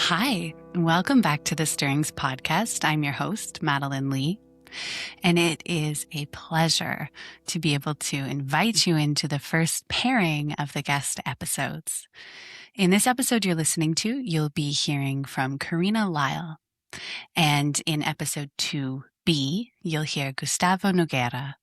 Hi, and welcome back to the Stirrings podcast. I'm your host, Madelaine Ley, and it is a pleasure to be able to invite you into the first pairing of the guest episodes. In this episode you're listening to, you'll be hearing from Carina Lyall, and in episode 2B, you'll hear Gustavo Nogueira.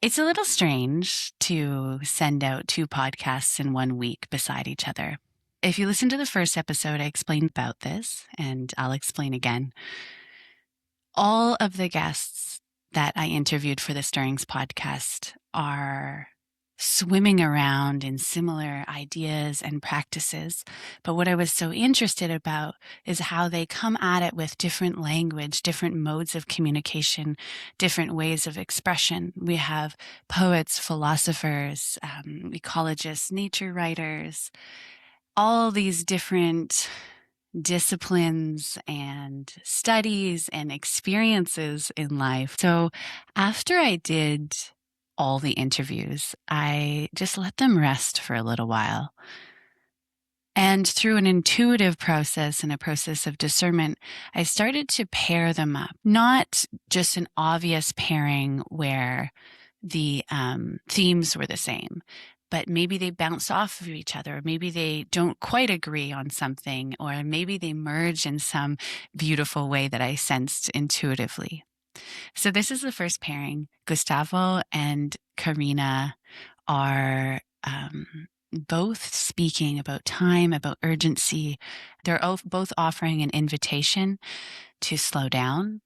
It's a little strange to send out two podcasts in 1 week beside each other. If you listen to the first episode, I explained about this, and I'll explain again. All of the guests that I interviewed for the Stirrings podcast are swimming around in similar ideas and practices. But what I was so interested about is how they come at it with different language, different modes of communication, different ways of expression. We have poets, philosophers, ecologists, nature writers, all these different disciplines and studies and experiences in life. So after I did all the interviews, I just let them rest for a little while. And through an intuitive process and a process of discernment, I started to pair them up. Not just an obvious pairing where the themes were the same, but maybe they bounce off of each other. Or maybe they don't quite agree on something, or maybe they merge in some beautiful way that I sensed intuitively. So this is the first pairing. Gustavo and Carina are both speaking about time, about urgency. They're both offering an invitation to slow down,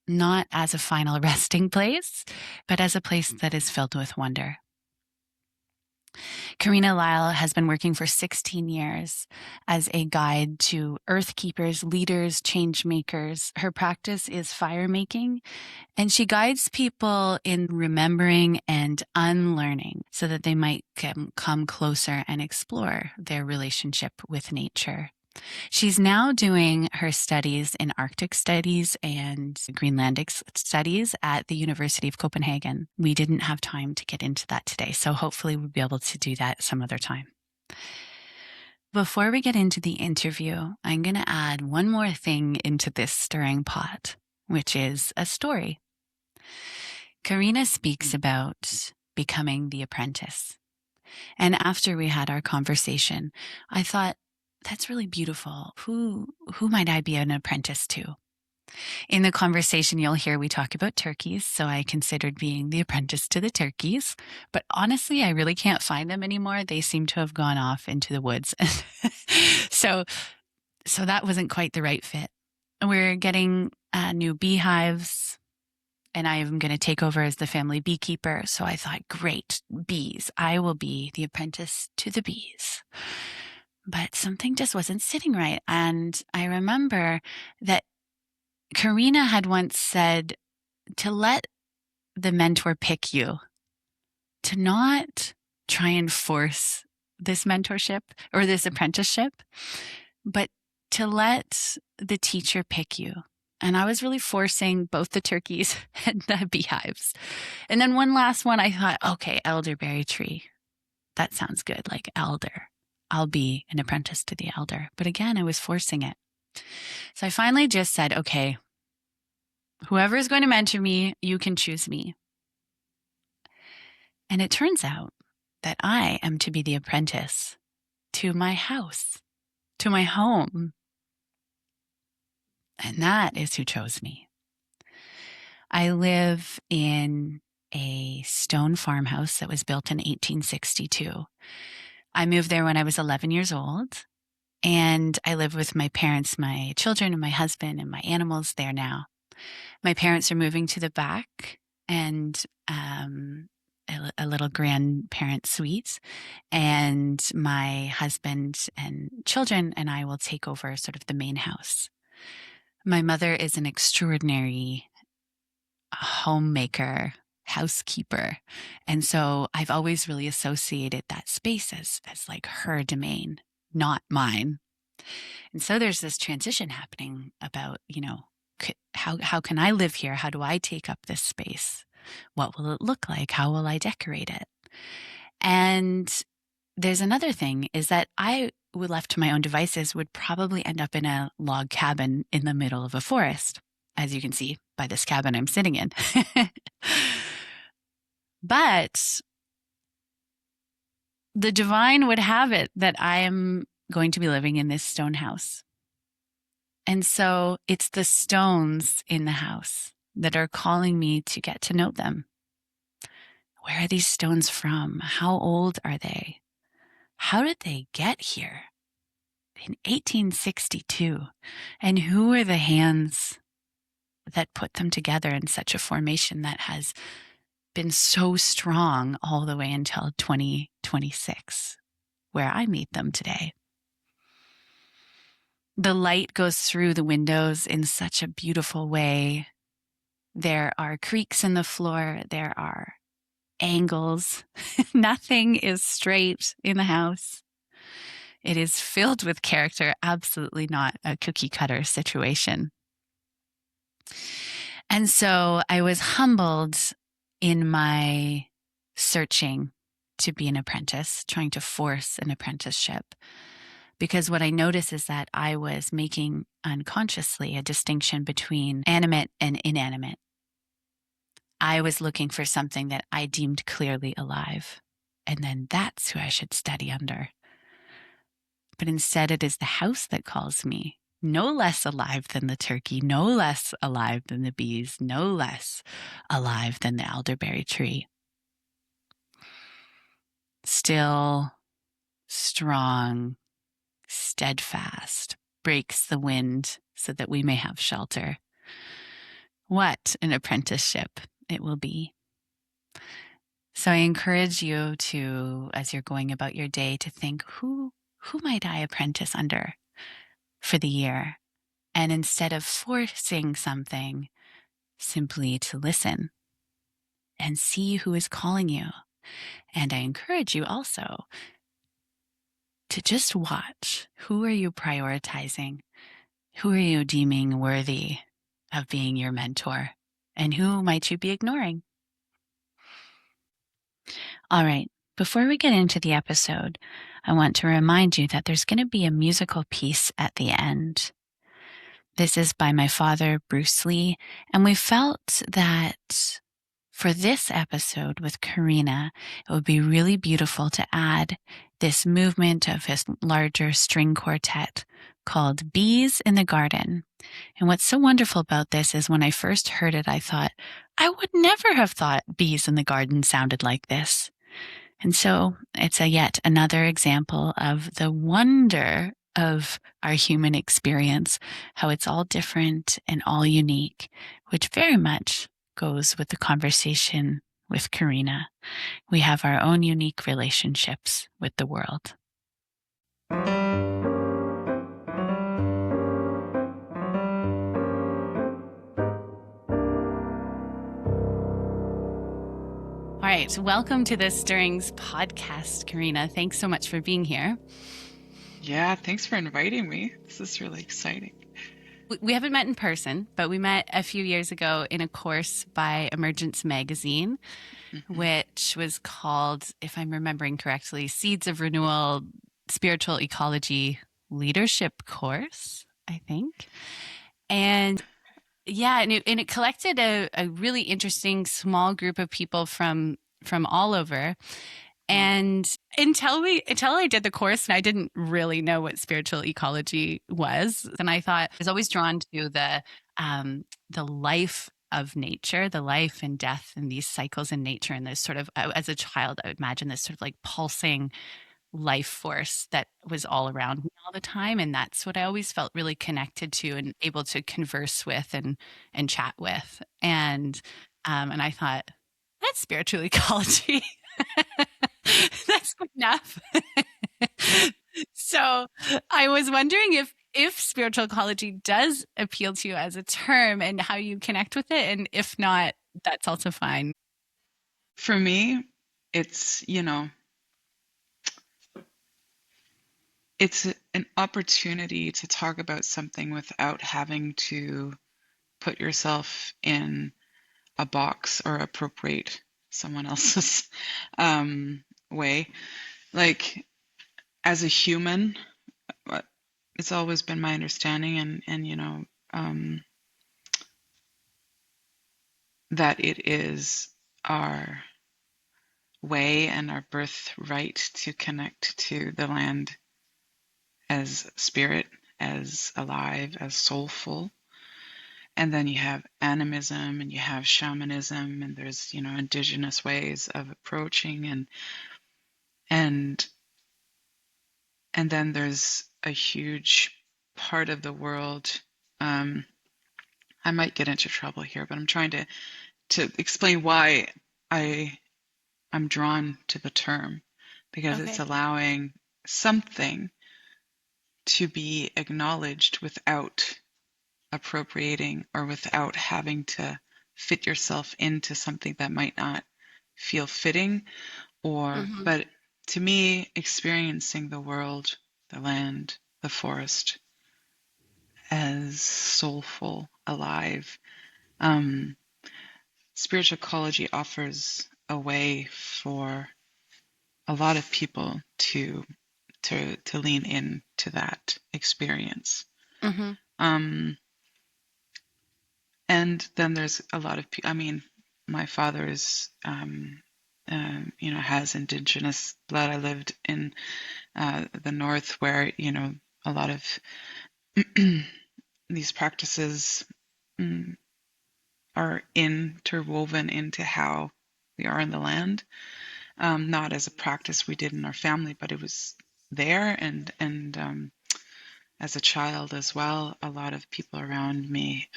not as a final resting place, but as a place that is filled with wonder. Carina Lyall has been working for 16 years as a guide to earth keepers, leaders, change makers. Her practice is fire making, and she guides people in remembering and unlearning so that they might come closer and explore their relationship with nature. She's now doing her studies in Arctic studies and Greenlandic studies at the University of Copenhagen. We didn't have time to get into that today, so hopefully we'll be able to do that some other time. Before we get into the interview, I'm going to add one more thing into this stirring pot, which is a story. Carina speaks about becoming the apprentice. And after we had our conversation, I thought, that's really beautiful. Who might I be an apprentice to? In the conversation you'll hear we talk about turkeys, so I considered being the apprentice to the turkeys. But honestly, I really can't find them anymore. They seem to have gone off into the woods. So that wasn't quite the right fit. We're getting new beehives, and I'm going to take over as the family beekeeper. So I thought, great, bees. I will be the apprentice to the bees. But something just wasn't sitting right. And I remember that Carina had once said to let the mentor pick you, to not try and force this mentorship or this apprenticeship, but to let the teacher pick you. And I was really forcing both the turkeys and the beehives. And then one last one, I thought, okay, elderberry tree. That sounds good, like elder. I'll be an apprentice to the elder. But again, I was forcing it. So I finally just said, okay, whoever is going to mentor me, you can choose me. And it turns out that I am to be the apprentice to my house, to my home. And that is who chose me. I live in a stone farmhouse that was built in 1862. I moved there when I was 11 years old, and I live with my parents, my children, and my husband, and my animals there now. My parents are moving to the back, and a little grandparent suite, and my husband and children and I will take over sort of the main house. My mother is an extraordinary homemaker, housekeeper. And so I've always really associated that space as like her domain, not mine. And so there's this transition happening about, how can I live here? How do I take up this space? What will it look like? How will I decorate it? And there's another thing is that I left to my own devices, would probably end up in a log cabin in the middle of a forest, as you can see by this cabin I'm sitting in. But the divine would have it that I am going to be living in this stone house. And so it's the stones in the house that are calling me to get to know them. Where are these stones from? How old are they? How did they get here in 1862? And who are the hands that put them together in such a formation that has been so strong all the way until 2026, where I meet them today? The light goes through the windows in such a beautiful way. There are creaks in the floor. There are angles. Nothing is straight in the house. It is filled with character, absolutely not a cookie cutter situation. And so I was humbled in my searching to be an apprentice, trying to force an apprenticeship. Because what I noticed is that I was making unconsciously a distinction between animate and inanimate. I was looking for something that I deemed clearly alive, and then that's who I should study under. But instead, it is the house that calls me, no less alive than the turkey, no less alive than the bees, no less alive than the elderberry tree. Still, strong, steadfast, breaks the wind so that we may have shelter. What an apprenticeship it will be. So I encourage you to, as you're going about your day, to think, who might I apprentice under for the year? And instead of forcing something, simply to listen and see who is calling you. And I encourage you also to just watch. Who are you prioritizing? Who are you deeming worthy of being your mentor? And who might you be ignoring? All right, before we get into the episode, I want to remind you that there's going to be a musical piece at the end. This is by my father, Bruce Lee, and we felt that for this episode with Carina, it would be really beautiful to add this movement of his larger string quartet called Bees in the Garden. And what's so wonderful about this is when I first heard it, I thought, I would never have thought Bees in the Garden sounded like this. And so it's yet another example of the wonder of our human experience, how it's all different and all unique, which very much goes with the conversation with Carina. We have our own unique relationships with the world. All right, welcome to the Stirrings podcast, Carina. Thanks so much for being here. Yeah, thanks for inviting me. This is really exciting. We haven't met in person, but we met a few years ago in a course by Emergence Magazine, which was called, if I'm remembering correctly, Seeds of Renewal Spiritual Ecology Leadership Course, I think. And yeah, and it collected a really interesting small group of people from all over. And until I did the course, and I didn't really know what spiritual ecology was, and I thought I was always drawn to the life of nature, the life and death and these cycles in nature, and this sort of, as a child, I would imagine this sort of like pulsing life force that was all around me all the time, and that's what I always felt really connected to and able to converse with and chat with, and I thought that's spiritual ecology. That's good enough. So I was wondering if spiritual ecology does appeal to you as a term and how you connect with it, and if not, that's also fine. For me, it's, it's an opportunity to talk about something without having to put yourself in a box or appropriate someone else's way. Like, as a human, it's always been my understanding, and um, that it is our way and our birthright to connect to the land as spirit, as alive, as soulful. And then you have animism and you have shamanism, and there's, indigenous ways of approaching, and and then there's a huge part of the world. Um, I might get into trouble here, but I'm trying to explain why I I'm drawn to the term, because it's Okay. allowing something to be acknowledged without appropriating or without having to fit yourself into something that might not feel fitting, Hmm. but to me, experiencing the world, the land, the forest as soulful, alive. Um, Spiritual ecology offers a way for a lot of people to lean into that experience. Hmm. Um, and then there's a lot of people. I mean, my father is, has indigenous blood. I lived in the north, where a lot of these practices mm, are interwoven into how we are in the land. Not as a practice we did in our family, but it was there, and as a child as well, a lot of people around me,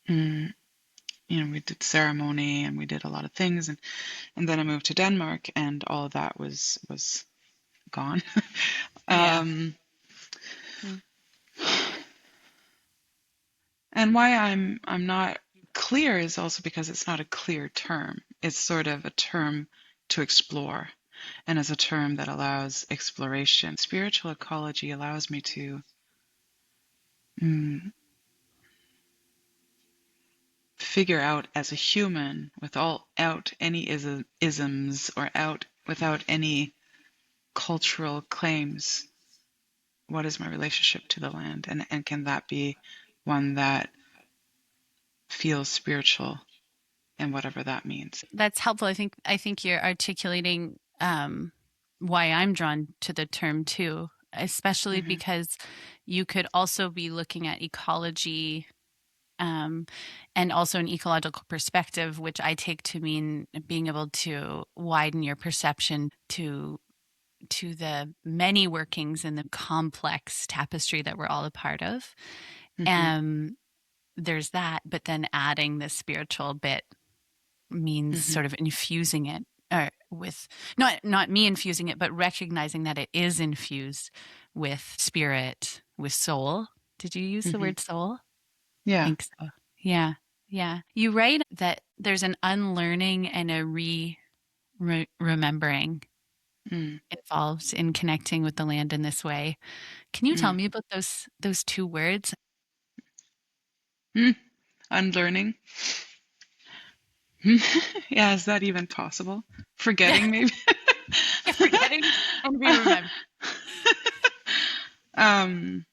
mm, we did ceremony and we did a lot of things, and then I moved to Denmark, and all of that was gone. Yeah. um, and why I'm not clear is also because it's not a clear term. It's sort of a term to explore, and as a term that allows exploration. Spiritual ecology allows me to mm, figure out as a human, without any isms, or without any cultural claims, what is my relationship to the land, and can that be one that feels spiritual, and whatever that means. That's helpful. I think you're articulating why I'm drawn to the term too, especially Hmm. because you could also be looking at ecology, um, and also an ecological perspective, which I take to mean being able to widen your perception to the many workings and the complex tapestry that we're all a part of. Hmm. Um, there's that, but then adding the spiritual bit means Hmm. sort of infusing it, with not me infusing it, but recognizing that it is infused with spirit, with soul. Did you use the Hmm. word soul? I Yeah. think so. Yeah. Yeah. You write that there's an unlearning and a remembering Mm. involved in connecting with the land in this way. Can you tell Mm. me about those two words? Mm. Unlearning. Yeah, is that even possible? Yeah, Forgetting, maybe. forgetting and be remembered. um,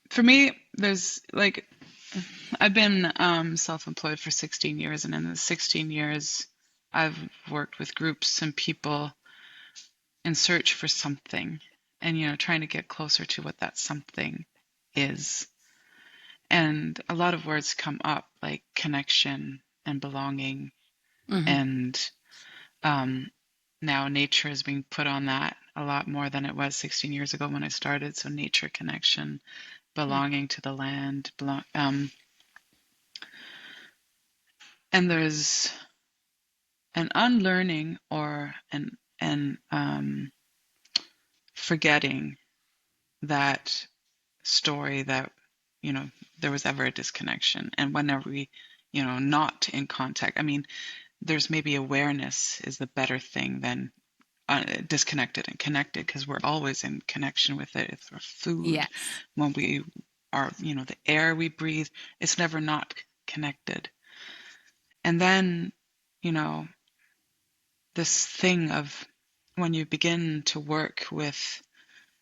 for me, there's like, I've been self-employed for 16 years, and in the 16 years, I've worked with groups and people in search for something, and trying to get closer to what that something is. And a lot of words come up, like connection and belonging, Hmm. and um, now nature is being put on that a lot more than it was 16 years ago when I started. So nature, connection, belonging to the land, and there's an unlearning, or an forgetting that story, that you know there was ever a disconnection, and whenever we not in contact. I mean, there's maybe awareness is the better thing than disconnected and connected, because we're always in connection with it. It's our food, Yes. when we are, the air we breathe, it's never not connected. And then, you know this thing of when you begin to work with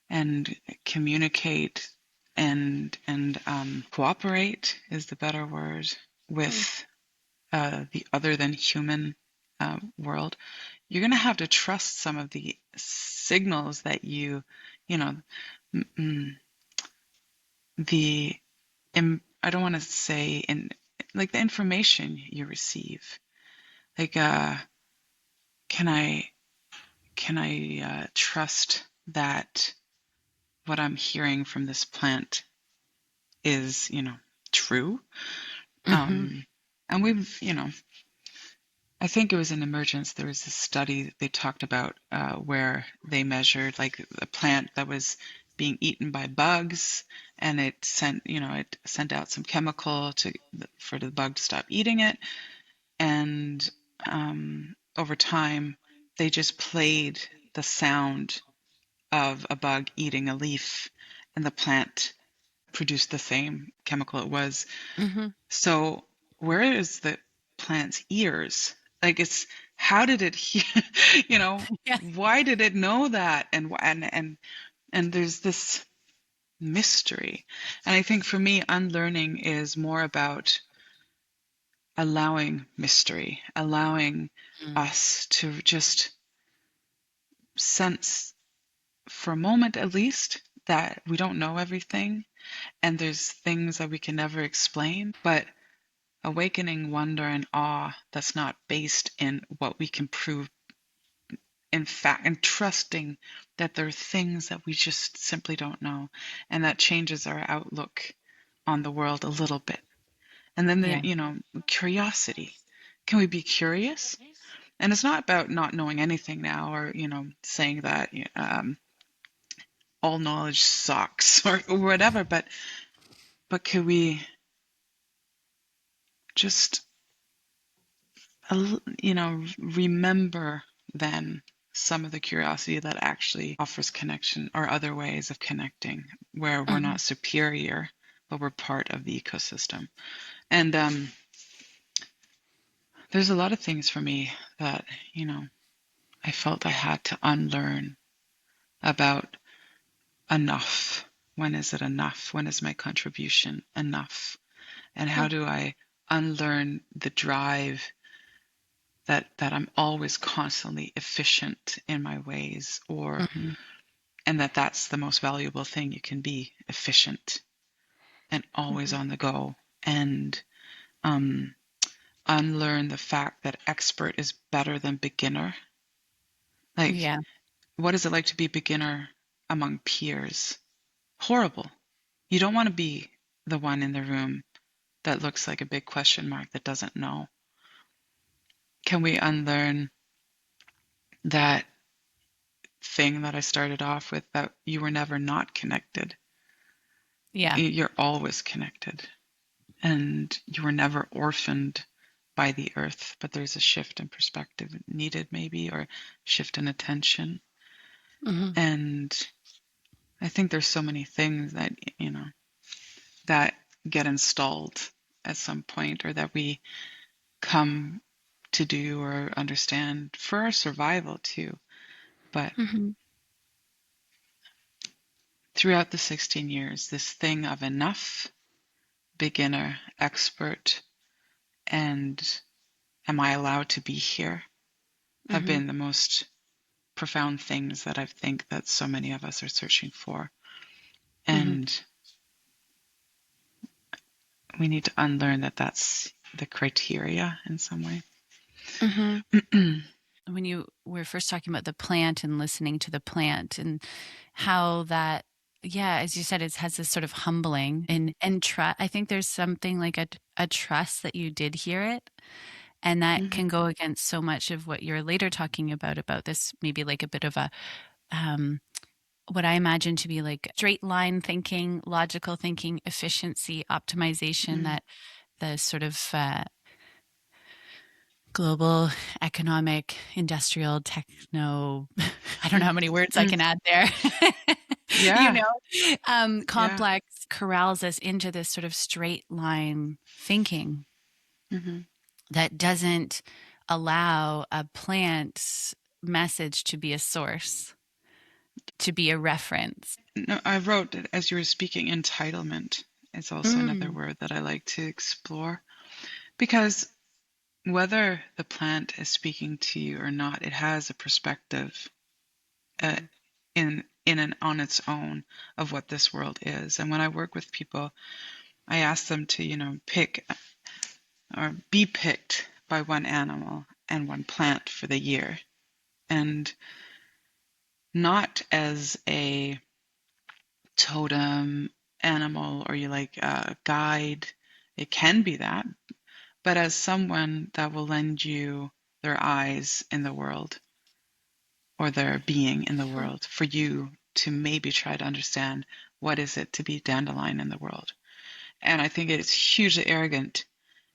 and communicate and cooperate is the better word with the other than human world, you're going to have to trust some of the signals that you know, the I don't want to say in like the information you receive. Like, can I trust that what I'm hearing from this plant is, true? Mm-hmm. And we've, I think it was in Emergence, there was a study that they talked about where they measured like a plant that was being eaten by bugs, and it sent out some chemical for the bug to stop eating it. And over time, they just played the sound of a bug eating a leaf, and the plant produced the same chemical it was. Mm-hmm. So where is the plant's ears? Like how did it hear, Yeah. why did it know that? And there's this mystery. And I think for me, unlearning is more about allowing mystery, allowing us to just sense for a moment at least that we don't know everything and there's things that we can never explain, but awakening wonder and awe that's not based in what we can prove in fact, and trusting that there are things that we just simply don't know, and that changes our outlook on the world a little bit. And then Yeah. curiosity. Can we be curious? And it's not about not knowing anything now, or saying that all knowledge sucks or whatever, but could we just remember then some of the curiosity that actually offers connection or other ways of connecting where we're Mm-hmm. not superior, but we're part of the ecosystem. And there's a lot of things for me that, I felt I had to unlearn about enough. When is it enough? When is my contribution enough? And how do I unlearn the drive that I'm always constantly efficient in my ways, Mm-hmm. and that's the most valuable thing you can be, efficient and always Mm-hmm. on the go, and um, unlearn the fact that expert is better than beginner. Like, Yeah. what is it like to be beginner among peers? Horrible. You don't want to be the one in the room that looks like a big question mark that doesn't know. Can we unlearn that thing that I started off with, that you were never not connected? Yeah. You're always connected, and you were never orphaned by the earth, but there's a shift in perspective needed, maybe, or shift in attention. Mm-hmm. And I think there's so many things that, that get installed at some point, or that we come to do or understand for our survival too. But Mm-hmm. throughout the 16 years, this thing of enough, beginner, expert, and am I allowed to be here have Mm-hmm. been the most profound things that I think that so many of us are searching for. Mm-hmm. And we need to unlearn that that's the criteria in some way. Mm-hmm. When you were first talking about the plant and listening to the plant and how that, yeah, as you said, it has this sort of humbling and trust. I think there's something like a trust that you did hear it, and that Mm-hmm. can go against so much of what you're later talking about this maybe like a bit of a um what I imagine to be like straight line thinking, logical thinking, efficiency, optimization, Mm-hmm. that the sort of global economic, industrial, techno, I don't know how many words I Mm-hmm. can add there, you Yeah. know, Yeah. complex corrals us into this sort of straight line thinking Mm-hmm. that doesn't allow a plant. message to be a source, to be a reference. No, I wrote that as you were speaking, entitlement is also another Mm. word that I like to explore, because whether the plant is speaking to you or not, it has a perspective uh, in and on its own of what this world is. And when I work with people, I ask them to, pick or be picked by one animal and one plant for the year, and not as a totem animal or you like a guide. It can be that, but as someone that will lend you their eyes in the world or their being in the world for you to maybe try to understand what is it to be dandelion in the world. And I think it's hugely arrogant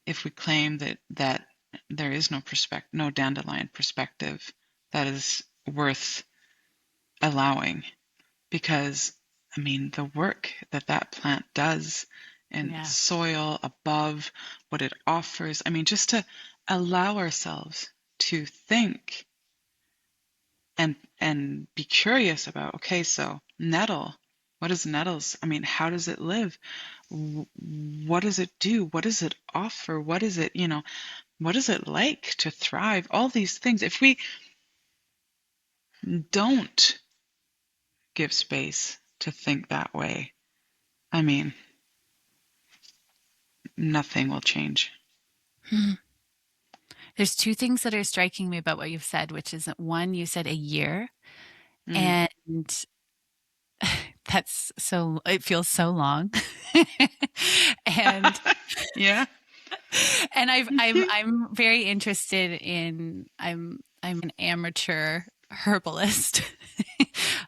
if we claim that there is no dandelion perspective that is worth allowing, because I mean the work that plant does in Yeah. soil above, what it offers. I mean, just to allow ourselves to think and be curious about, okay, so nettle, what is nettles? I mean, how does it live? What does it do? What does it offer? What is it, what is it like to thrive? All these things. If we don't give space to think that way, I mean, nothing will change. There's two things that are striking me about what you've said, which is that one, you said a year, Mm. and that's so, it feels so long. and Yeah. and I'm very interested in I'm an amateur herbalist.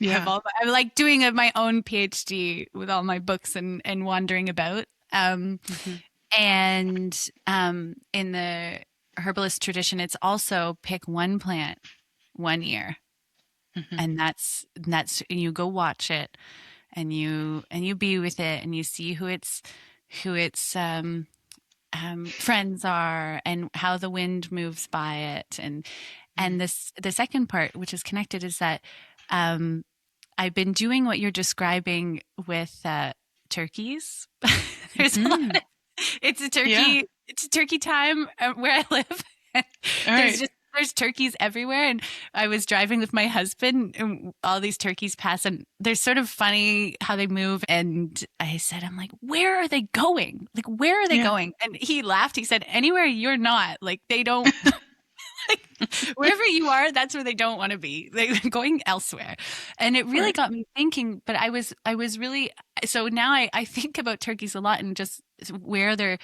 Yeah. I'm like doing my own PhD with all my books and wandering about. Hmm. And in the herbalist tradition, it's also pick one plant 1 year, Hmm. and that's and you go watch it, and you be with it, and you see who its friends are and how the wind moves by it, and this the second part, which is connected, is that um, I've been doing what you're describing with turkeys. There's a lot. Hmm. It's a Yeah. turkey. It's a turkey time where I live. All there's right. just there's turkeys everywhere, and I was driving with my husband, and all these turkeys pass, and they're sort of funny how they move. And I said, I'm like, where are they going? Like, where are they Yeah. going? And he laughed. He said, anywhere you're not. Like, they don't. Like, wherever you are, that's where they don't want to be. They're going elsewhere. And it really Right. got me thinking, but I was really, so now I think about turkeys a lot, and just where their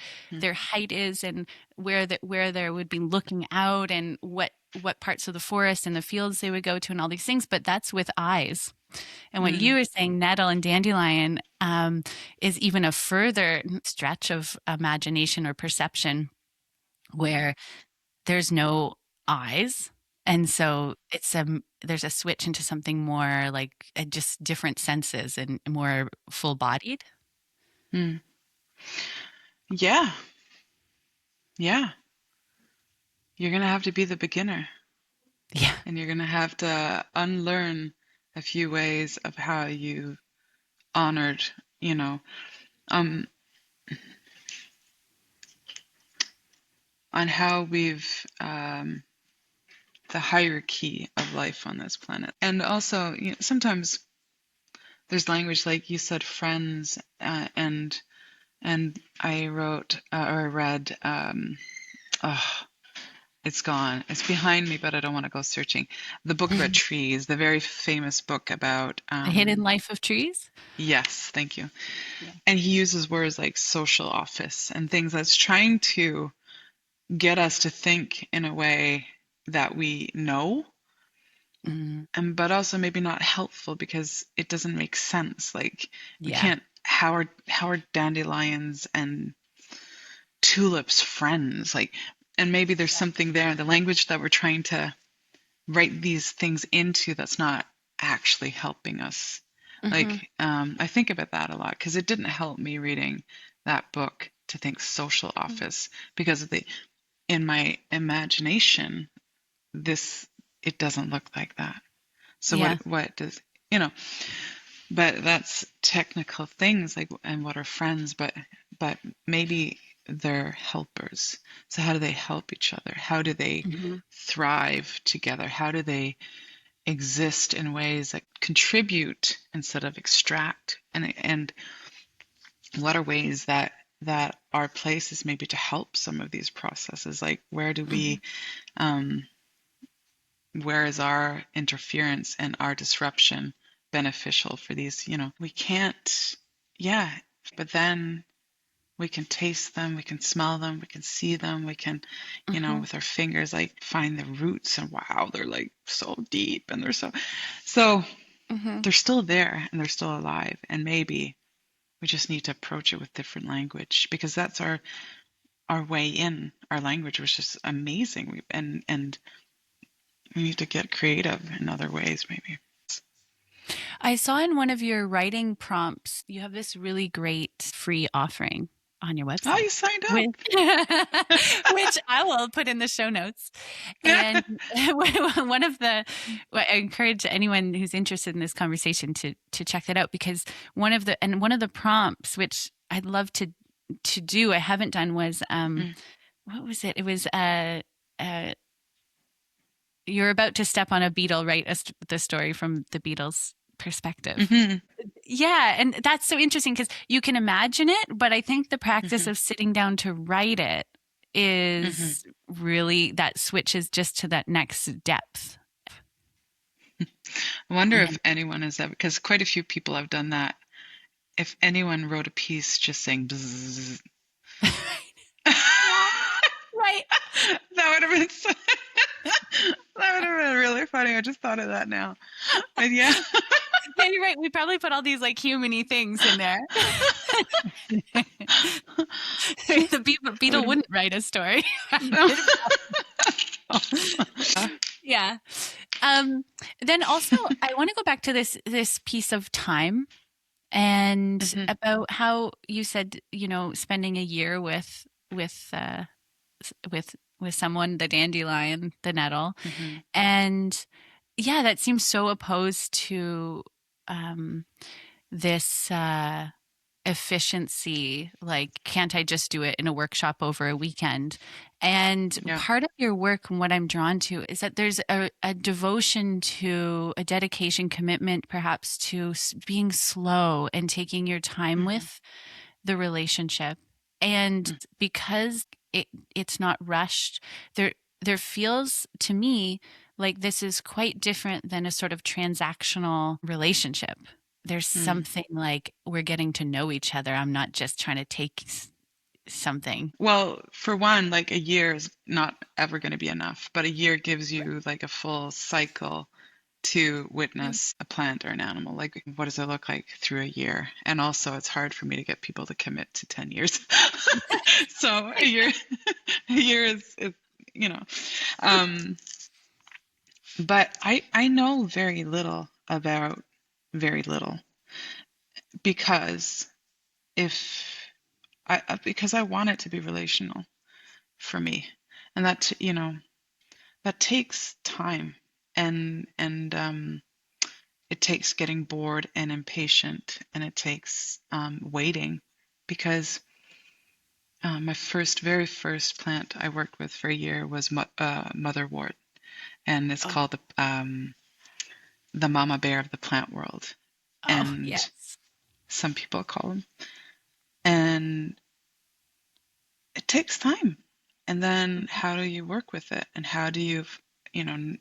height is, and where they would be looking out, and what parts of the forest and the fields they would go to, and all these things. But that's with eyes. And what you Mm. were saying, nettle and dandelion, is even a further stretch of imagination or perception, where there's no eyes. And so there's a switch into something more like just different senses and more full bodied. Mm. Yeah. Yeah. You're going to have to be the beginner, Yeah. and you're going to have to unlearn a few ways of how you honored, you know, um, on how we've the hierarchy of life on this planet. And also, sometimes there's language like you said, friends, and I wrote or read. Oh, it's gone. It's behind me, but I don't want to go searching. The book about A trees, the very famous book about. hidden life of trees. Yes, thank you. Yeah. And he uses words like social office and things that's trying to get us to think in a way that we know, Mm, and but also maybe not helpful because it doesn't make sense. Like we yeah. can't how are dandelions and tulips friends? Like, and maybe there's something there in the language that we're trying to write these things into that's not actually helping us. Hmm. Like, I think about that a lot because it didn't help me reading that book to think social office, because of the in my imagination this. it doesn't look like that. So Yeah. what does, you know, but that's technical things like, and what are friends, but maybe they're helpers. So how do they help each other? How do they Hmm. thrive together? How do they exist in ways that contribute instead of extract? And what are ways that our place is maybe to help some of these processes? Like where do Hmm. we where is our interference and our disruption beneficial for these? We can't, yeah, but then we can taste them, we can smell them, we can see them, we can, Hmm. with our fingers, like find the roots, and wow, they're like so deep, and so Hmm. they're still there and they're still alive. And maybe we just need to approach it with different language, because that's our way in. Our language was just amazing. And we need to get creative in other ways, maybe. I saw in one of your writing prompts, you have this really great free offering on your Oh, website, you signed up. with which I will put in the show notes. And one of the, well, I encourage anyone who's interested in this conversation to check that out, because one of the prompts, which I'd love to do, I haven't done, was Mm. what was it? It was uh you're about to step on a beetle, write the story from the Beatles' perspective. Mm-hmm. Yeah, and that's so interesting because you can imagine it, but I think the practice Mm-hmm. of sitting down to write it Mm-hmm. is really, that switches just to that next depth. I wonder Yeah. if anyone has ever, because quite a few people have done that. If anyone wrote a piece just saying bzzz, Yeah, right. that would have been that would have been really funny. I just thought of that now. But yeah. Yeah, you're right. We probably put all these like humany things in there. The That would beetle have wouldn't write a story. no. Yeah. Um, then also, I want to go back to this piece of time, and Mm-hmm. about how you said, spending a year with someone, the dandelion, the nettle, Mm-hmm. and yeah, that seems so opposed to um, this efficiency. Like, can't I just do it in a workshop over a weekend? And Yeah. part of your work, and what I'm drawn to, is that there's a devotion to, a dedication, commitment perhaps to being slow and taking your time Mm-hmm. with the relationship. And because it's not rushed, there feels to me like this is quite different than a sort of transactional relationship. There's Mm. something like, we're getting to know each other. I'm not just trying to take something. Well, for one, like a year is not ever going to be enough, but a year gives you like a full cycle to witness a plant or an animal. Like, what does it look like through a year? And also, it's hard for me to get people to commit to 10 years. So a year is you know. Um, but I know very little about very little, because if because I want it to be relational for me, and that takes time, and it takes getting bored and impatient, and it takes waiting, because my very first plant I worked with for a year was motherwort, and it's Oh, called the mama bear of the plant world, oh, and yes. some people call them. And it takes time. And then how do you work with it? And how do you,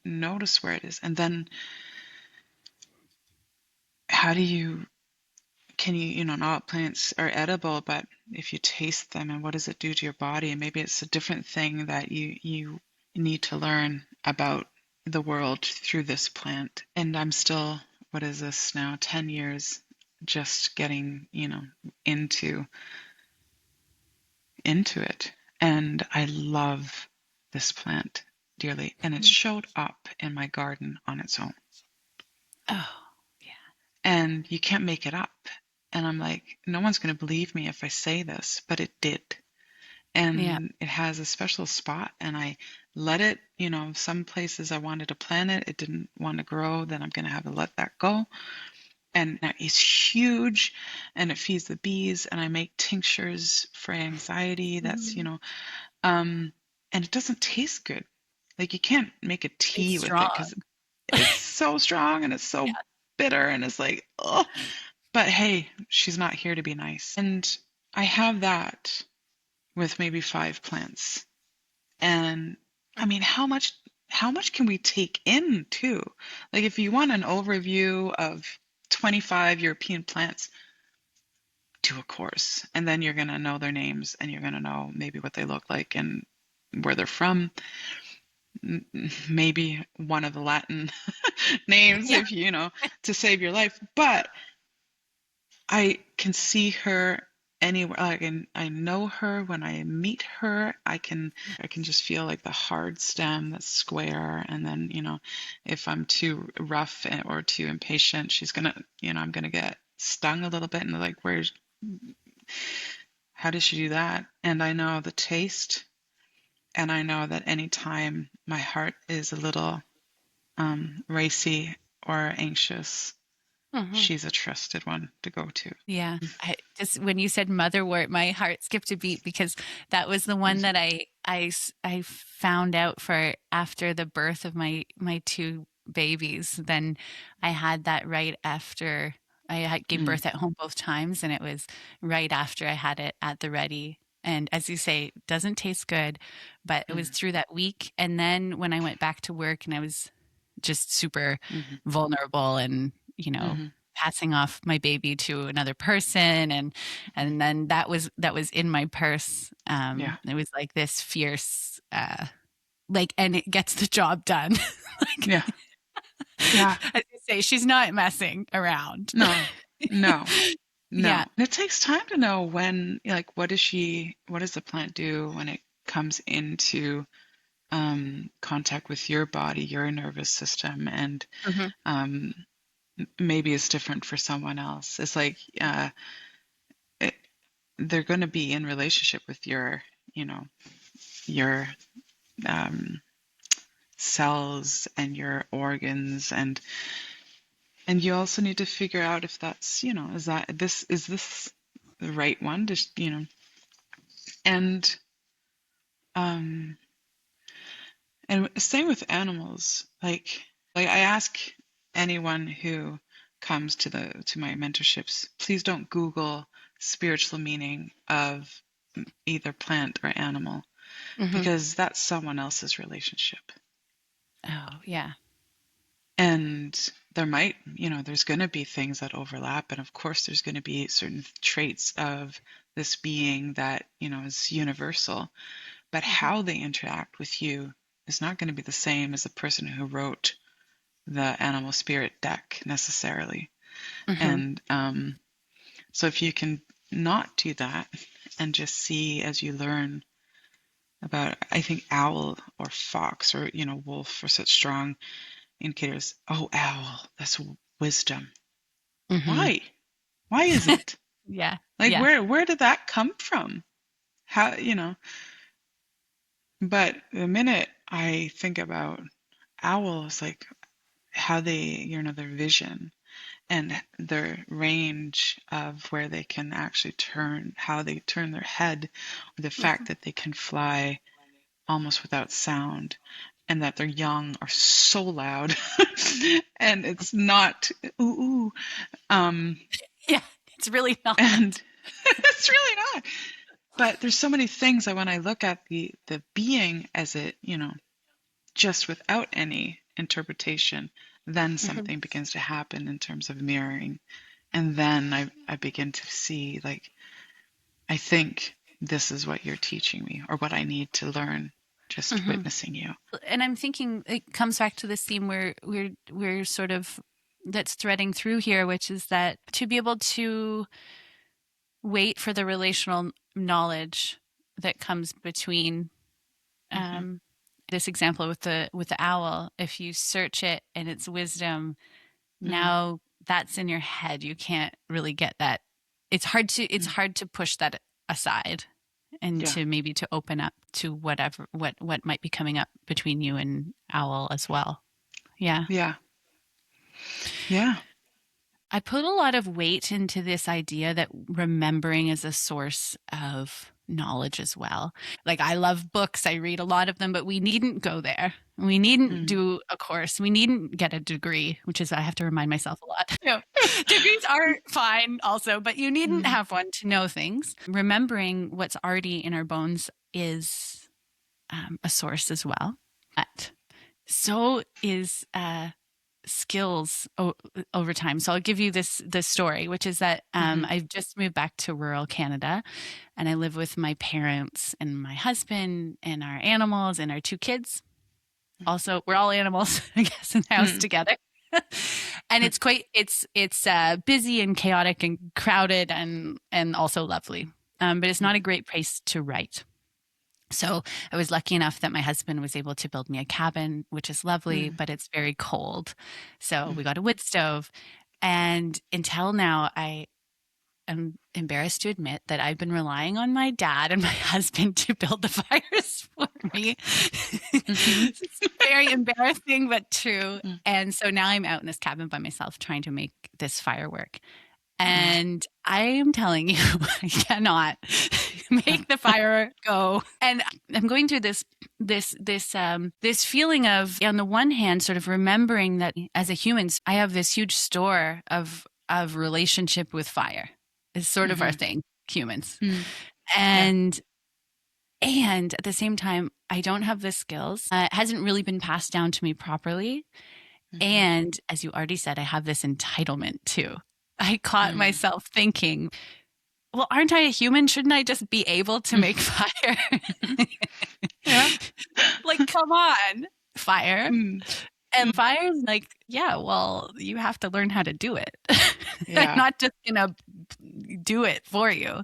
notice where it is? And then how do you, can you, not all plants are edible, but if you taste them, and what does it do to your body? And maybe it's a different thing that you need to learn about the world through this plant. And I'm still, what is this now, 10 years just getting, into it. And I love this plant dearly. And it showed up in my garden on its own. Oh, yeah. And you can't make it up. And I'm like, no one's going to believe me if I say this, but it did. Yeah. and it has a special spot, and I let it, some places I wanted to plant it, it didn't want to grow, then I'm going to have to let that go. And now it's huge, and it feeds the bees, and I make tinctures for anxiety. That's, Mhm. and it doesn't taste good. Like, you can't make a It's tea with it because strong. it's so strong and it's so Yeah. bitter, and it's like, oh, but hey, she's not here to be nice. And I have that with maybe 5 plants. And I mean, how much can we take in too? Like, if you want an overview of 25 European plants, do a course, and then you're going to know their names, and you're going to know maybe what they look like and where they're from, maybe one of the Latin names, Yeah. if to save your life. But I can see her anywhere. I know her when I meet her. I can just feel like the hard stem that's square, and then if I'm too rough or too impatient, she's gonna I'm gonna get stung a little bit, and like, how does she do that? And I know the taste, and I know that anytime my heart is a little racy or anxious, Mhm. she's a trusted one to go to. Yeah. I just when you said motherwort, my heart skipped a beat because that was the one that I found out for after the birth of my two babies. Then I had that right after gave Mm, birth at home both times, and it was right after I had it at the ready. And as you say, it doesn't taste good, but it was mm, through that week. And then when I went back to work and I was just super mhm, vulnerable and, mhm, passing off my baby to another person, mhm. and then that was in my purse. Yeah, It was like this fierce like, and it gets the job done. Like, yeah, yeah. as you say, she's not messing around. No, no, Yeah. no. And it takes time to know when, like, what does the plant do when it comes into contact with your body, your nervous system, and Hmm. um, maybe it's different for someone else. It's like it, they're going to be in relationship with you know, your um, cells and your organs, and you also need to figure out if that's, is this the right one? Just, and um, and same with animals. Like I ask anyone who comes to my mentorships, please don't Google spiritual meaning of either plant or animal, Hmm. because that's someone else's relationship. Oh, yeah. And there's going to be things that overlap. And of course, there's going to be certain traits of this being that, is universal. But Hmm. how they interact with you is not going to be the same as the person who wrote the animal spirit deck necessarily. Hmm. And so if you can not do that and just see as you learn about, I think owl or fox or, wolf are such strong indicators. Oh, owl, that's wisdom. Hmm. Why? Why is it? Yeah. Like, Yeah. where did that come from? How? But the minute I think about owls, like how they, their vision and their range of where they can actually turn, how they turn their head, or the fact Hmm. that they can fly almost without sound, and that their young are so loud, and it's not ooh, ooh. Um, Yeah. It's really not. and it's really not. But there's so many things that when I look at the being as it, just without any interpretation, then Hmm. something begins to happen in terms of mirroring. And then I begin to see, like, I think this is what you're teaching me, or what I need to learn just Hmm. witnessing you. And I'm thinking it comes back to this theme where we're sort of that's threading through here, which is that to be able to wait for the relational knowledge that comes between Hmm. um, this example with the owl. If you search it and it's wisdom, Mm, now that's in your head. You can't really get that. It's hard to mm, push that aside. and Yeah. to maybe to open up to whatever what might be coming up between you and Owl as well. Yeah. Yeah. Yeah. I put a lot of weight into this idea that remembering is a source of knowledge as well. Like, I love books, I read a lot of them, but we needn't go there. We needn't Mm. do a course. We needn't get a degree, which is, I have to remind myself a lot. Degrees are fine also, but you needn't Mm. have one to know things. Remembering what's already in our bones is a source as well. But so is skills over time. So I'll give you this story, which is that Mm-hmm. I've just moved back to rural Canada, and I live with my parents and my husband and our animals and our two kids. Also, we're all animals, I guess, in the house Mm. together. And it's busy and chaotic and crowded and also lovely. But it's not a great place to write. So I was lucky enough that my husband was able to build me a cabin, which is lovely, Mm. but it's very cold. So we Mm. got a wood stove. And until now, I am embarrassed to admit that I've been relying on my dad and my husband to build the fires for me. Mm-hmm. It's very embarrassing, but true. Mm. And so now I'm out in this cabin by myself trying to make this firework. Mm. And I am telling you, I cannot make the fire go. And I'm going through this feeling of, on the one hand, sort of remembering that as a human, I have this huge store of relationship with fire. It's sort of our Mm-hmm. thing, humans. Mm. Yeah. And at the same time, I don't have the skills. It hasn't really been passed down to me properly. Mm-hmm. And as you already said, I have this entitlement too. I caught Mm. myself thinking, well, aren't I a human? Shouldn't I just be able to make fire? Yeah. Like, come on, fire. Mm. And fire's like, yeah, well, you have to learn how to do it. I'm Yeah. not just gonna do it for you.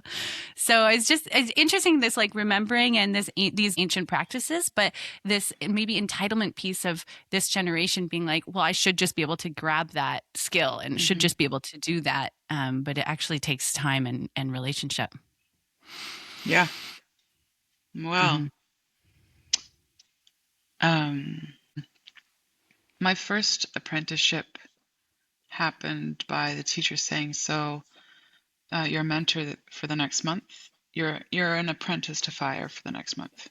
So it's interesting, this like remembering and these ancient practices, but this maybe entitlement piece of this generation being like, well, I should just be able to grab that skill and should Mm-hmm. just be able to do that. But it actually takes time and relationship. Yeah. Well, Hmm. um, my first apprenticeship happened by the teacher saying, "So, you're a mentor for the next month. You're an apprentice to fire for the next month."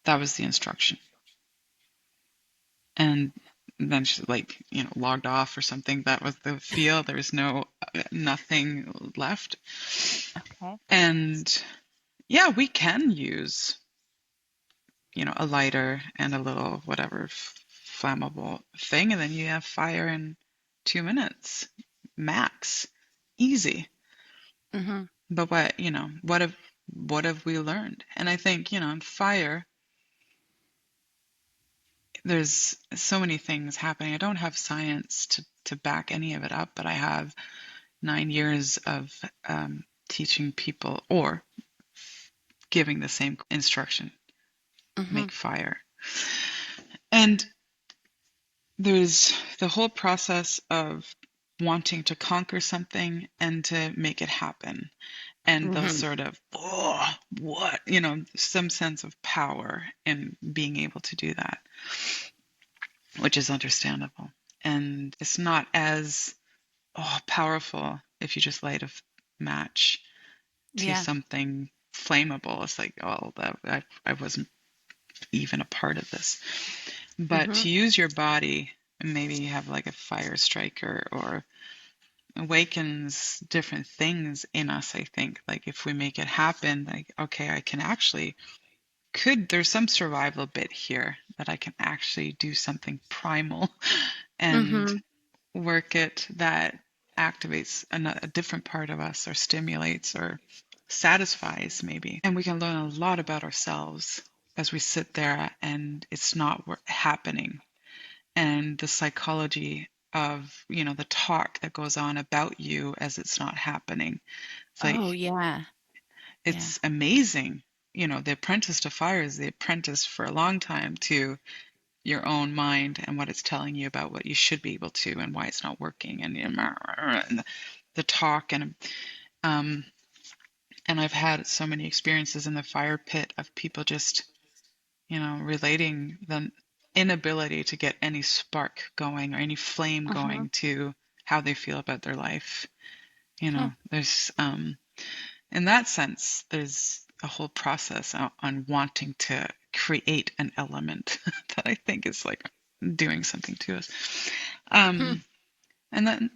That was the instruction. And then she like, logged off or something. That was the feel. There was nothing left. Okay. And yeah, we can use, a lighter and a little whatever flammable thing, and then you have fire in 2 minutes max, easy. Hmm. But what have we learned? And I think, in fire, there's so many things happening. I don't have science to back any of it up, but I have 9 years of teaching people or giving the same instruction, Hmm. make fire. And there's the whole process of wanting to conquer something and to make it happen. And those Hmm. sort of, oh, what, some sense of power in being able to do that, which is understandable. And it's not as powerful if you just light a match to Yeah. something flammable. It's like, oh, that I wasn't even a part of this. But Hmm. to use your body, maybe you have like a fire striker or awakens different things in us, I think. Like if we make it happen, like, okay, I can actually there's some survival bit here that I can actually do something primal and Hmm. work it that activates a different part of us or stimulates or satisfies maybe. And we can learn a lot about ourselves as we sit there and it's not happening. And the psychology of, the talk that goes on about you as it's not happening. It's like, Oh, yeah. Yeah. it's amazing. The apprentice to fire is the apprentice for a long time to your own mind and what it's telling you about what you should be able to and why it's not working and the talk and um And I've had so many experiences in the fire pit of people just, relating the inability to get any spark going or any flame Mm-hmm. going to how they feel about their life. There's, in that sense, there's a whole process on wanting to create an element that I think is like doing something to us. Um, and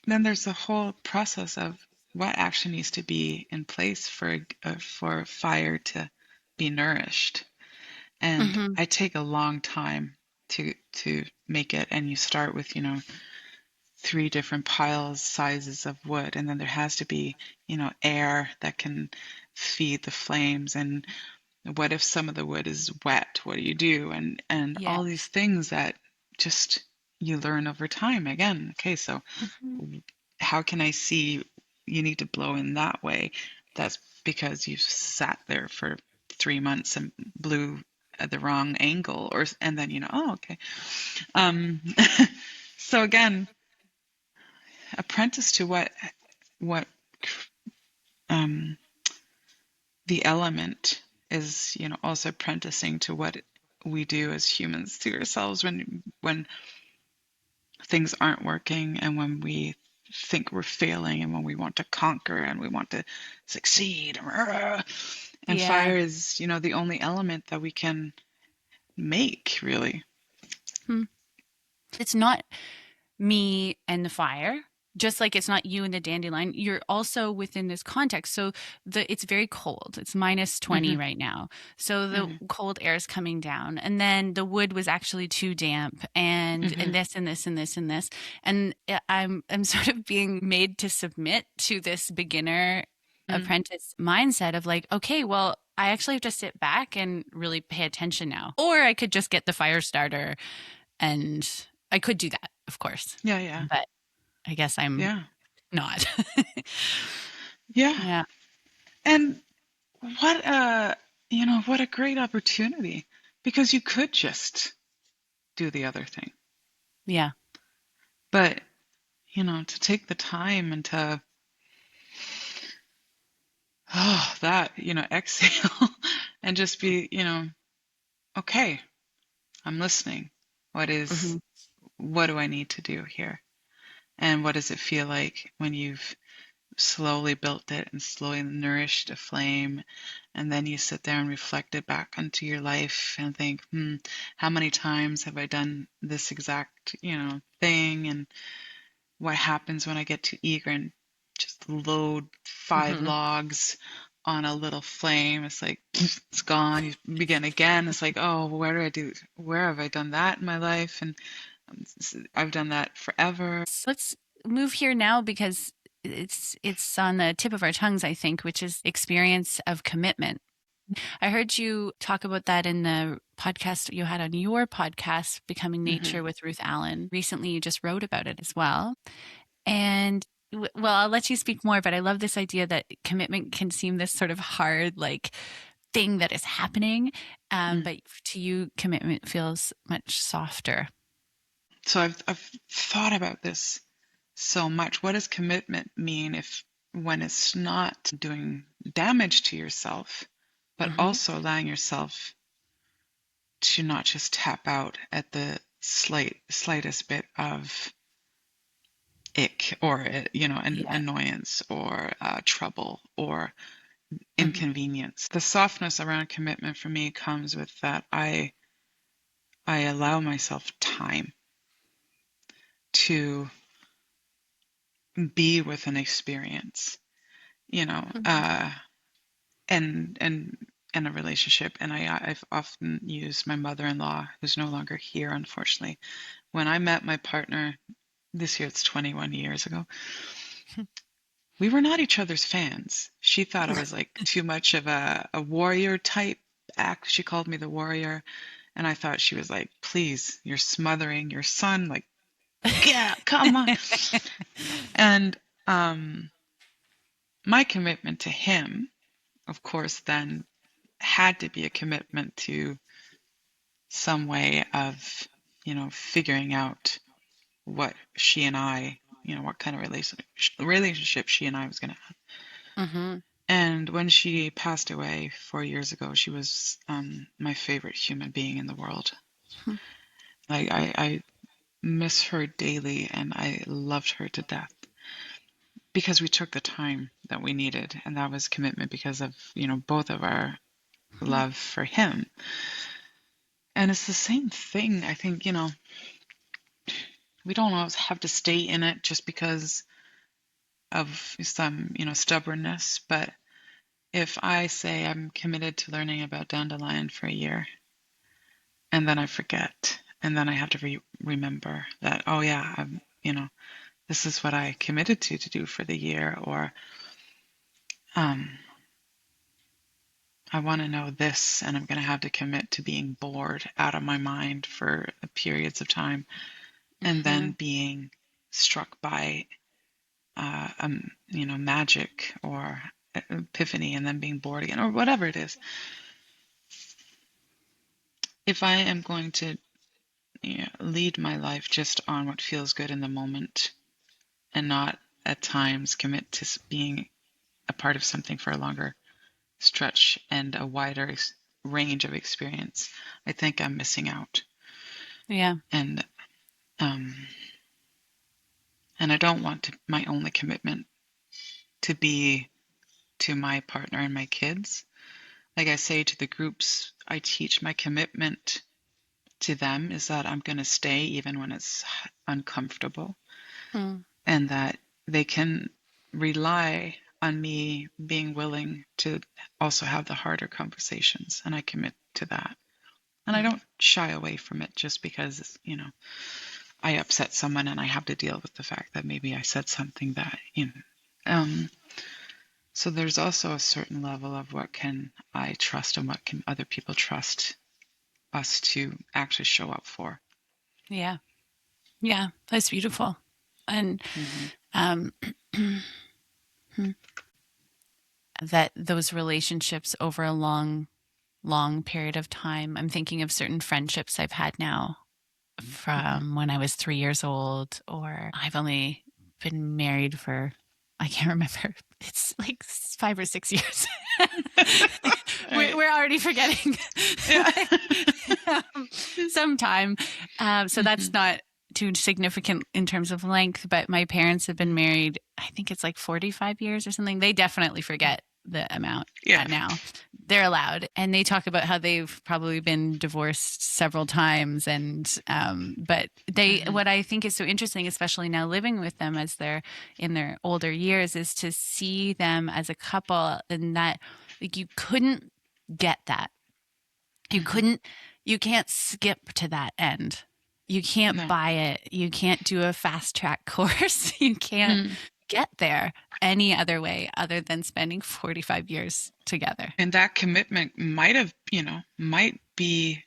then there's the whole process of what actually needs to be in place for fire to be nourished. And Mm-hmm. I take a long time to make it. And you start with, three different piles sizes of wood, and then there has to be, air that can feed the flames. And what if some of the wood is wet? What do you do? And all these Yes. things that just you learn over time. Again, okay, so Mm-hmm. how can I see you need to blow in that way? That's because you've sat there for 3 months and blew at the wrong angle, and then oh, okay. Um, so again, apprentice to what um, the element is, also apprenticing to what we do as humans to ourselves when things aren't working, and when we think we're failing, and when we want to conquer and we want to succeed. And Yeah. fire is, the only element that we can make, really. Hmm. It's not me and the fire, just like it's not you and the dandelion. You're also within this context. So it's very cold. It's minus 20 Hmm. right now. So the Hmm. cold air is coming down, and then the wood was actually too damp, and Hmm. this and this and this and this. And I'm sort of being made to submit to this beginner Mm. apprentice mindset of like, okay, well, I actually have to sit back and really pay attention now. Or I could just get the fire starter, and I could do that, of course. Yeah, yeah, But I guess I'm yeah, not. yeah. Yeah. And what a great opportunity, because you could just do the other thing. Yeah. But, to take the time and to, exhale and just be, okay, I'm listening. What is, Mhm. what do I need to do here? And what does it feel like when you've slowly built it and slowly nourished a flame, and then you sit there and reflect it back onto your life and think, how many times have I done this exact, thing? And what happens when I get too eager and just load 5 Mhm. logs on a little flame? It's like it's gone. You begin again. It's like, oh, where have I done that in my life? And I've done that forever. Let's move here now because it's on the tip of our tongues, I think, which is experience of commitment. I heard you talk about that in the podcast you had on your podcast, Becoming Hmm. Nature with Ruth Allen. Recently, you just wrote about it as well. And well, I'll let you speak more, but I love this idea that commitment can seem this sort of hard, like thing that is happening. Mm. But to you, commitment feels much softer. So I've thought about this so much. What does commitment mean if when it's not doing damage to yourself, but Hmm. also allowing yourself to not just tap out at the slightest bit of ick, or an Yeah. annoyance, or trouble, or Hmm. inconvenience. The softness around commitment for me comes with that I allow myself time to be with an experience, you know, Hmm. uh, and in a relationship. And I've often used my mother-in-law, who's no longer here, unfortunately. When I met my partner this year, it's 21 years ago, we were not each other's fans. She thought I was like too much of a warrior type act. She called me the warrior. And I thought she was like, please, you're smothering your son. Like, yeah, come on. And my commitment to him, of course, then had to be a commitment to some way of, figuring out what she and I, what kind of relationship she and I was going to have. Hmm. And when she passed away 4 years ago, she was my favorite human being in the world. Hmm. Like I miss her daily, and I loved her to death because we took the time that we needed, and that was commitment because of, both of our Hmm. love for him. And it's the same thing. I think, we don't always have to stay in it just because of some, stubbornness. But if I say I'm committed to learning about dandelion for a year, and then I forget, and then I have to remember that, oh yeah, this is what I committed to do for the year, or um, I want to know this, and I'm going to have to commit to being bored out of my mind for periods of time, and Hmm. then being struck by, magic or epiphany, and then being bored again, or whatever it is. If I am going to lead my life just on what feels good in the moment, and not at times commit to being a part of something for a longer stretch and a wider range of experience, I think I'm missing out. Yeah. And um, and I don't want my only commitment to be to my partner and my kids. Like I say to the groups I teach, my commitment to them is that I'm going to stay even when it's uncomfortable, Hmm. and that they can rely on me being willing to also have the harder conversations, and I commit to that. And I don't shy away from it just because, I upset someone and I have to deal with the fact that maybe I said something that, so there's also a certain level of what can I trust and what can other people trust us to actually show up for. Yeah. Yeah. That's beautiful. And Mm-hmm. um, that those relationships over a long, long period of time. I'm thinking of certain friendships I've had now from when I was 3 years old, or I've only been married for, I can't remember. It's like 5 or 6 years. we're, Right. we're already forgetting Yeah. some time. So Mm-hmm. that's not too significant in terms of length, but my parents have been married, I think it's like 45 years or something. They definitely forget the amount Yeah. now. They're allowed. And they talk about how they've probably been divorced several times. And, but Mm-hmm. what I think is so interesting, especially now living with them as they're in their older years, is to see them as a couple, and that like you couldn't get that. You Mm-hmm. couldn't, you can't skip to that end. You can't No. buy it. You can't do a fast track course. You can't Mm. get there any other way other than spending 45 years together. And that commitment might be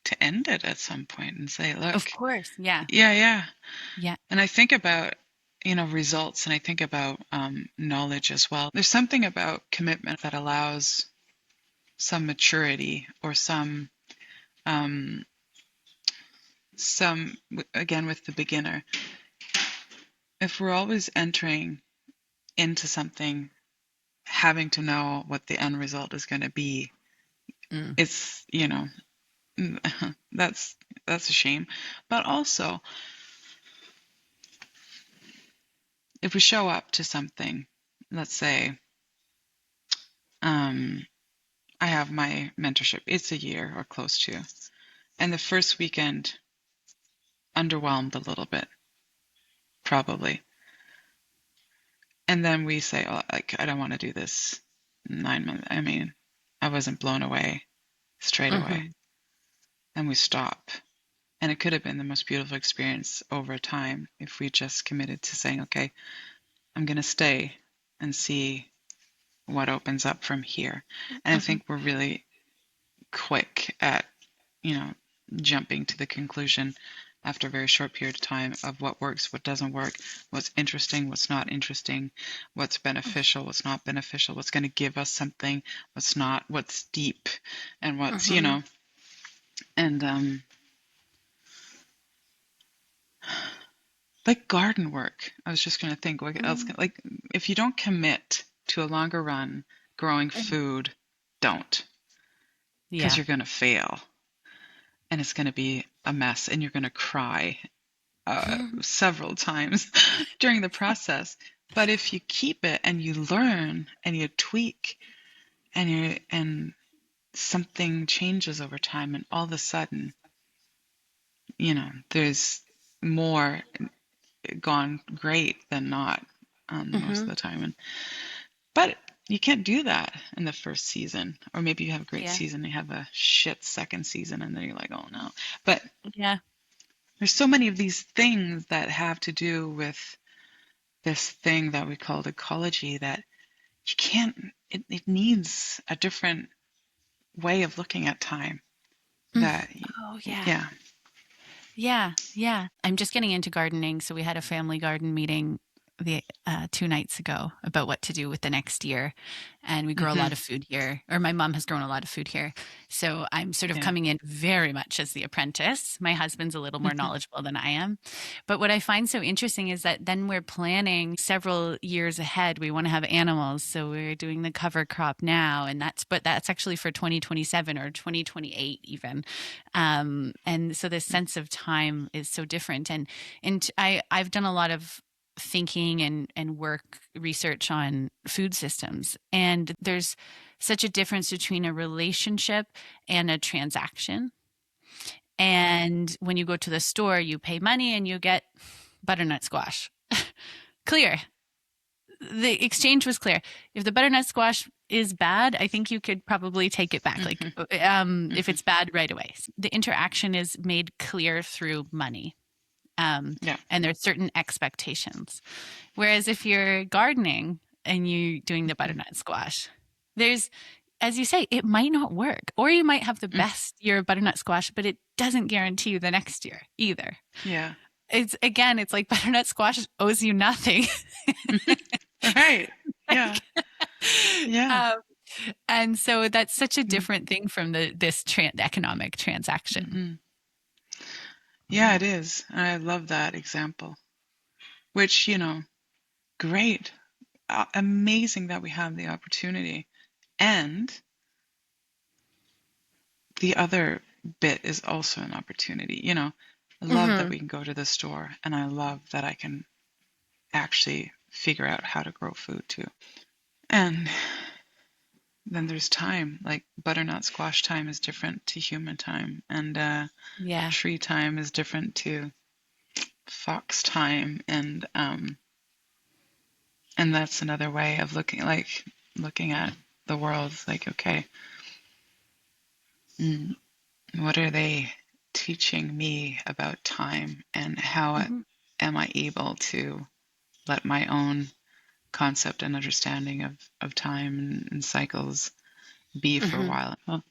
to end it at some point and say, Of look, course. Yeah. yeah, yeah. Yeah. And I think about, results, and I think about knowledge as well. There's something about commitment that allows some maturity, or um, again, with the beginner. If we're always entering into something having to know what the end result is going to be, Mm. it's, that's a shame. But also, if we show up to something, let's say, um, I have my mentorship, it's a year or close to, and the first weekend underwhelmed a little bit, probably. And then we say, oh, like, I don't want to do this 9 months. I mean, I wasn't blown away straight away. Hmm. And we stop. And it could have been the most beautiful experience over time if we just committed to saying, okay, I'm going to stay and see what opens up from here. And I Hmm. think we're really quick at, you know, jumping to the conclusion after a very short period of time of what works, what doesn't work, what's interesting, what's not interesting, what's beneficial, what's not beneficial, what's going to give us something, what's not, what's deep, and what's, Hmm. and like garden work. I was just going to think what else, like if you don't commit to a longer run, growing food, don't, because Yeah. you're going to fail and it's going to be a mess and you're going to cry several times during the process. But if you keep it and you learn and you tweak and something changes over time, and all of a sudden, there's more gone great than not most of Hmm. the time. But you can't do that in the first season, or maybe you have a great Yeah. season, you have a shit second season, and then you're like, oh no. But Yeah. there's so many of these things that have to do with this thing that we call ecology that you can't, it needs a different way of looking at time. Mm. That, Oh, yeah. yeah. Yeah, yeah. I'm just getting into gardening, so we had a family garden meeting the 2 nights ago about what to do with the next year, and we grow a Hmm. lot of food here, or my mom has grown a lot of food here. So I'm sort of Yeah. coming in very much as the apprentice. My husband's a little more knowledgeable than I am. But what I find so interesting is that then we're planning several years ahead. We want to have animals, so we're doing the cover crop now, and that's actually for 2027 or 2028 even. And so this sense of time is so different. I've done a lot of thinking and work research on food systems, and there's such a difference between a relationship and a transaction. And when you go to the store, you pay money and you get butternut squash. Clear. The exchange was clear. If the butternut squash is bad, I think you could probably take it back. Hmm. If Hmm. it's bad right away, the interaction is made clear through money. Yeah. And there's certain expectations. Whereas if you're gardening and you're doing the Hmm. butternut squash, there's, as you say, it might not work, or you might have the best year of butternut squash, but it doesn't guarantee you the next year either. Yeah. It's like butternut squash owes you nothing. Right. Yeah. Like, Yeah. um, and so that's such a Mm. different thing from economic transaction. Hmm. Yeah, it is. I love that example. Which, great. Amazing that we have the opportunity. And the other bit is also an opportunity. I love that Hmm. we can go to the store, and I love that I can actually figure out how to grow food too. And then there's time, like butternut squash time is different to human time, and Yeah. tree time is different to fox time, and that's another way of looking at the world. Like, okay, mm, what are they teaching me about time, and how Hmm. am I able to let my own concept and understanding of time and cycles be for a Hmm. while? Well,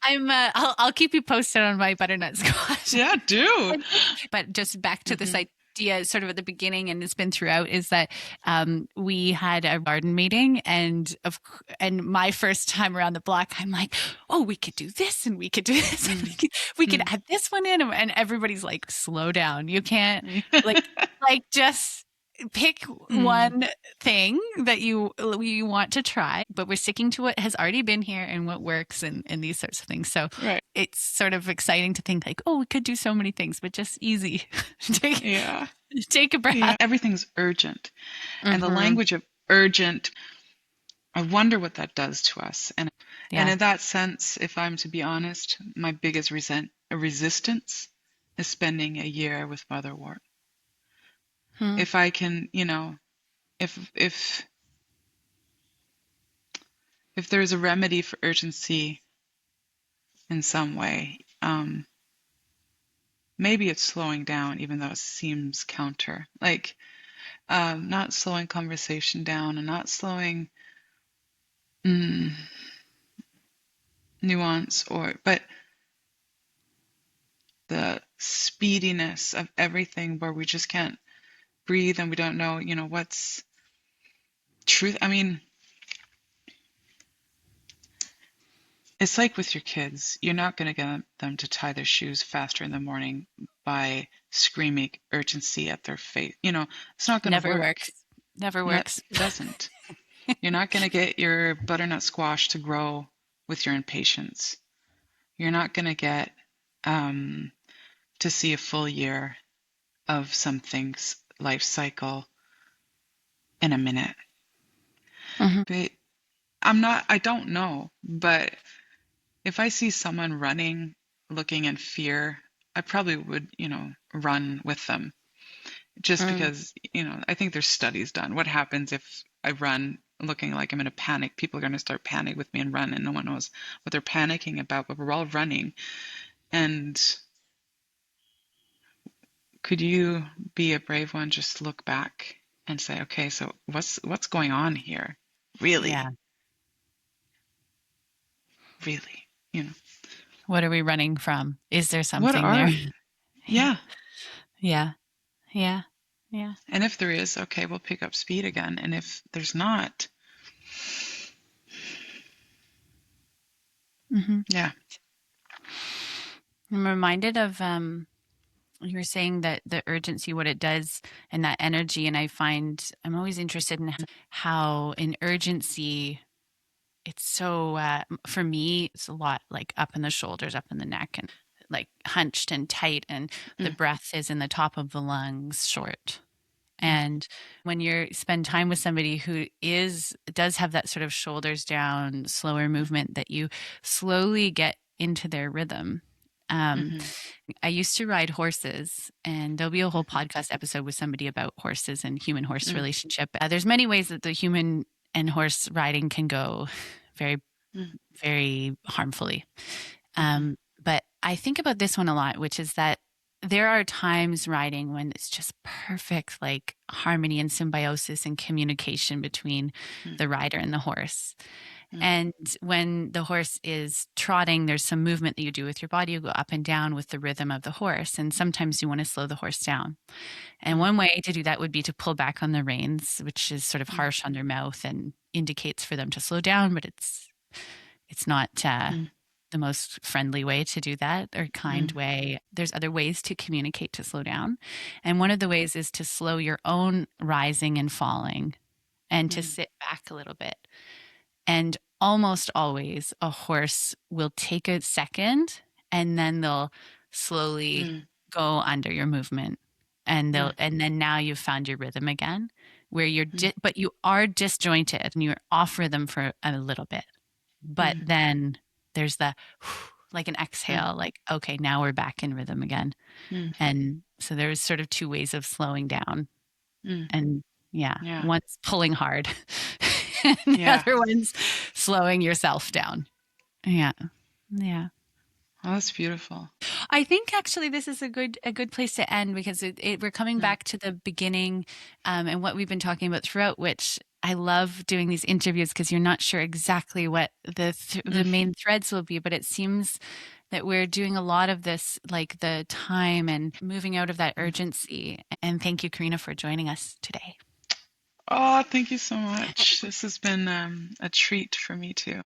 I'll keep you posted on my butternut squash. yeah, do. But just back to this Hmm. idea, sort of at the beginning, and it's been throughout, is that we had a garden meeting, and my first time around the block, I'm like, oh, we could do this, and we could do this, and Mm. we could Mm. add this one in, and everybody's like, slow down, you can't like just pick Mm. one thing that you want to try, but we're sticking to what has already been here and what works, and these sorts of things. So Right. it's sort of exciting to think like, oh, we could do so many things, but just easy. take Yeah. take a Yeah. breath. Everything's urgent. And the Hmm. language of urgent, I wonder what that does to us. And Yeah. in that sense, if I'm to be honest, my biggest resistance is spending a year with motherwort. Hmm. If I can, if there's a remedy for urgency in some way, maybe it's slowing down, even though it seems counter. Like, not slowing conversation down and not slowing mm, nuance, but the speediness of everything where we just can't breathe and we don't know, what's truth. I mean, it's like with your kids. You're not going to get them to tie their shoes faster in the morning by screaming urgency at their face. It's not going to Never work. works. Never That works. doesn't. You're not going to get your butternut squash to grow with your impatience. You're not going to get to see a full year of something's life cycle in a minute. Mhm. But I don't know, but if I see someone running, looking in fear, I probably would, run with them just Mm. because, I think there's studies done. What happens if I run looking like I'm in a panic? People are going to start panic with me and run, and no one knows what they're panicking about, but we're all running. And could you be a brave one, just look back and say, okay, so what's going on here? Yeah. Really, really, you know, What are we running from? Is there what something there? are, yeah. Yeah. Yeah. Yeah. And if there is, okay, we'll pick up speed again. And if there's not, Hmm. yeah. I'm reminded of you were saying that the urgency, what it does, and that energy. And I find I'm always interested in how in urgency, it's so, for me, it's a lot like up in the shoulders, up in the neck, and like hunched and tight. And the Mm, breath is in the top of the lungs, short. mm, And when you spend time with somebody who does have that sort of shoulders down, slower mm, movement, that you slowly get into their rhythm. Um, mhm, I used to ride horses, and there'll be a whole mhm, podcast episode with somebody about horses and human horse mm, relationship. There's many ways that the human and horse riding can go very, mm, very harmfully. mhm, But I think about this one a lot, which is that there are times riding when it's just perfect, like harmony and symbiosis and communication between mm, the rider and the horse. mm, And when the horse is trotting, there's some movement that you do with your body. You go up and down with the rhythm of the horse. And sometimes you want to slow the horse down. And mm, one way to do that would be to pull back on the reins, which is sort of mm, harsh on their mouth and indicates for them to slow down, but it's not mm, the most friendly way to do that or kind mm, way. There's other ways to communicate to slow down. And one of the ways is to slow your own rising and falling and to mm, sit back a little bit. And almost always a horse will take a second and then they'll slowly mm, go under your movement. mm, And then now you've found your rhythm again where mm, but you are disjointed and you're off rhythm for a little bit. But mm, then there's the like an mm, exhale, like, okay, now we're back in rhythm again. mm, And so there's sort of two ways of slowing down. mm. And yeah, Yeah. one's pulling hard, and the Yeah. other one's slowing yourself down. Yeah. Yeah. Oh, that's beautiful. I think actually this is a good place to end because we're coming Mm, back to the beginning, and what we've been talking about throughout. Which I love doing these interviews because you're not sure exactly what the mm. main threads will be, but it seems that we're doing a lot of this, like the time and moving out of that Mm. urgency. And thank you, Karina, for joining us today. Oh, thank you so much. This has been a treat for me too.